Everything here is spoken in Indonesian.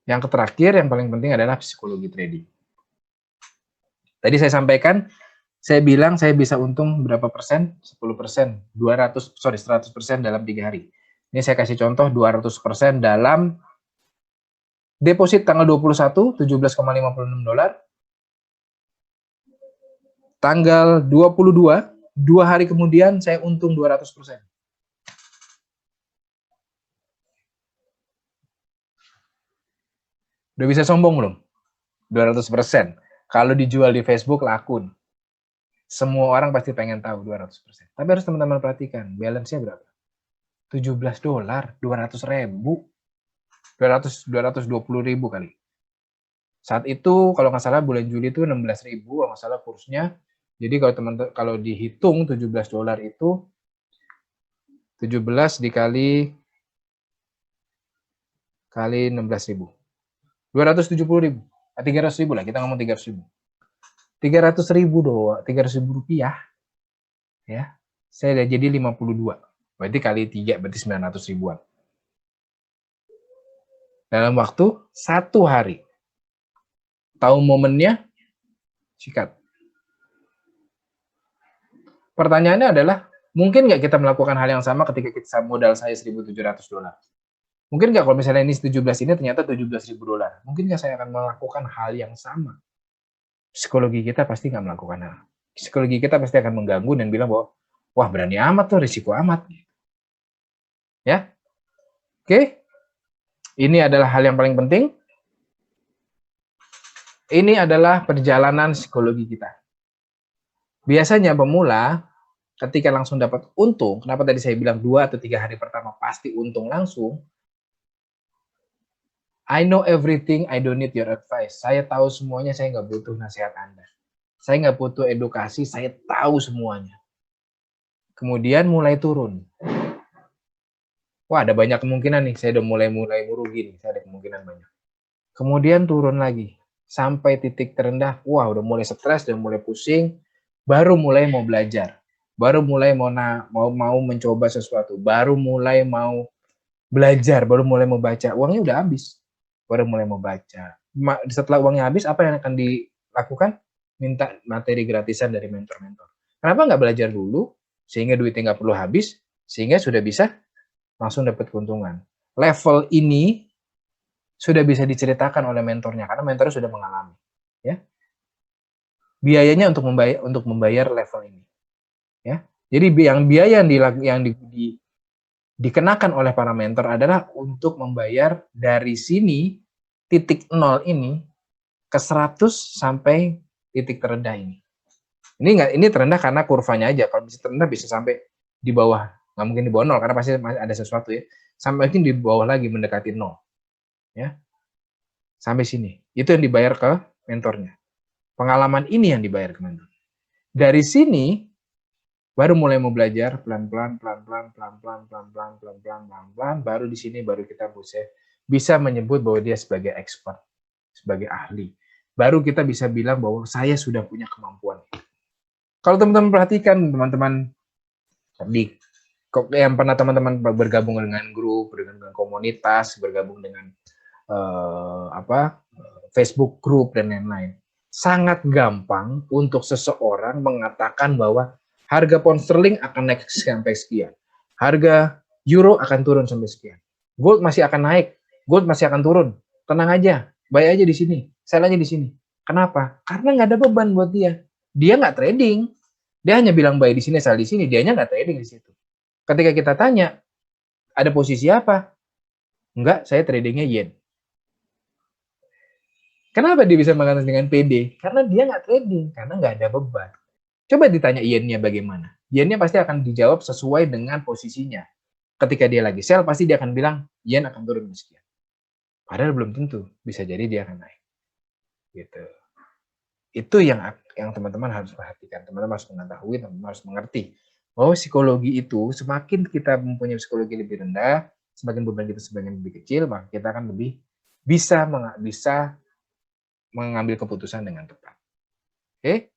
Yang terakhir, yang paling penting adalah psikologi trading. Tadi saya sampaikan, saya bilang saya bisa untung berapa persen? 10%, 100% dalam 3 hari. Ini saya kasih contoh 200% dalam deposit tanggal 21, 17,56 dolar. Tanggal 22, 2 hari kemudian saya untung 200%. Udah bisa sombong belum? 200%. Kalau dijual di Facebook laku. Semua orang pasti pengen tahu 200%. Tapi harus teman-teman perhatikan, balance-nya berapa? 17 dolar, 200 ribu. 220 ribu kali. Saat itu kalau nggak salah bulan Juli itu 16 ribu kalau nggak salah kursnya. Jadi kalau teman-teman kalau dihitung 17 dolar itu 17 dikali 16 ribu. 270 ribu. 300 ribu lah, kita ngomong 300 ribu. 300 ribu doang, 300 ribu rupiah. Ya, saya udah jadi 52. Berarti kali 3, berarti 900 ribuan. Dalam waktu 1 hari. Tahu momennya? Sikat. Pertanyaannya adalah, mungkin nggak kita melakukan hal yang sama ketika kita modal saya 1.700 dolar? Mungkin nggak kalau misalnya ini 17 ini ternyata 17 ribu dolar? Mungkin nggak saya akan melakukan hal yang sama? Psikologi kita pasti nggak melakukan hal. Psikologi kita pasti akan mengganggu dan bilang bahwa, wah berani amat tuh, risiko amat. Ya, oke. Ini adalah hal yang paling penting. Ini adalah perjalanan psikologi kita. Biasanya pemula, ketika langsung dapat untung, kenapa tadi saya bilang 2 atau 3 hari pertama pasti untung langsung, I know everything, I don't need your advice. Saya tahu semuanya, saya nggak butuh nasihat Anda. Saya nggak butuh edukasi, saya tahu semuanya. Kemudian mulai turun. Wah, ada banyak kemungkinan nih, saya udah mulai merugi nih, saya ada kemungkinan banyak. Kemudian turun lagi, sampai titik terendah, wah udah mulai stres, udah mulai pusing, baru mulai mau belajar. Baru mulai mau mencoba sesuatu, baru mulai mau belajar, baru mulai mau baca. Uangnya udah habis. Baru mulai mau baca. Setelah uangnya habis, apa yang akan dilakukan? Minta materi gratisan dari mentor-mentor. Kenapa nggak belajar dulu, sehingga duitnya nggak perlu habis, sehingga sudah bisa langsung dapat keuntungan. Level ini sudah bisa diceritakan oleh mentornya, karena mentornya sudah mengalami. Ya, biayanya untuk membayar level ini. Ya, jadi yang biaya yang dikenakan oleh para mentor adalah untuk membayar dari sini titik 0 ini ke 100 sampai titik terendah ini. Ini terendah karena kurvanya aja. Kalau bisa terendah bisa sampai di bawah. Nggak mungkin di bawah 0 karena pasti ada sesuatu ya. Sampai mungkin di bawah lagi mendekati 0. Ya. Sampai sini. Itu yang dibayar ke mentornya. Pengalaman ini yang dibayar ke mentor. Dari sini baru mulai mau belajar pelan-pelan, baru di sini baru kita bisa menyebut bahwa dia sebagai expert, sebagai ahli. Baru kita bisa bilang bahwa saya sudah punya kemampuan. Kalau teman-teman perhatikan, teman-teman yang pernah teman-teman bergabung dengan grup, dengan komunitas, bergabung dengan Facebook group dan lain-lain, sangat gampang untuk seseorang mengatakan bahwa harga pound sterling akan naik sampai sekian. Harga euro akan turun sampai sekian. Gold masih akan naik. Gold masih akan turun. Tenang aja. Buy aja di sini. Sell aja di sini. Kenapa? Karena nggak ada beban buat dia. Dia nggak trading. Dia hanya bilang buy di sini, sell di sini. Dianya nggak trading di situ. Ketika kita tanya, ada posisi apa? Enggak, saya tradingnya yen. Kenapa dia bisa mengatakan dengan PD? Karena dia nggak trading. Karena nggak ada beban. Coba ditanya yennya bagaimana. Yennya pasti akan dijawab sesuai dengan posisinya. Ketika dia lagi sell, pasti dia akan bilang, yen akan turun sekian. Padahal belum tentu. Bisa jadi dia akan naik. Gitu. Itu yang teman-teman harus perhatikan. Teman-teman harus mengetahui, teman-teman harus mengerti. Bahwa psikologi itu, semakin kita mempunyai psikologi lebih rendah, semakin beban kita semakin lebih kecil, maka kita akan lebih bisa mengambil keputusan dengan tepat. Oke?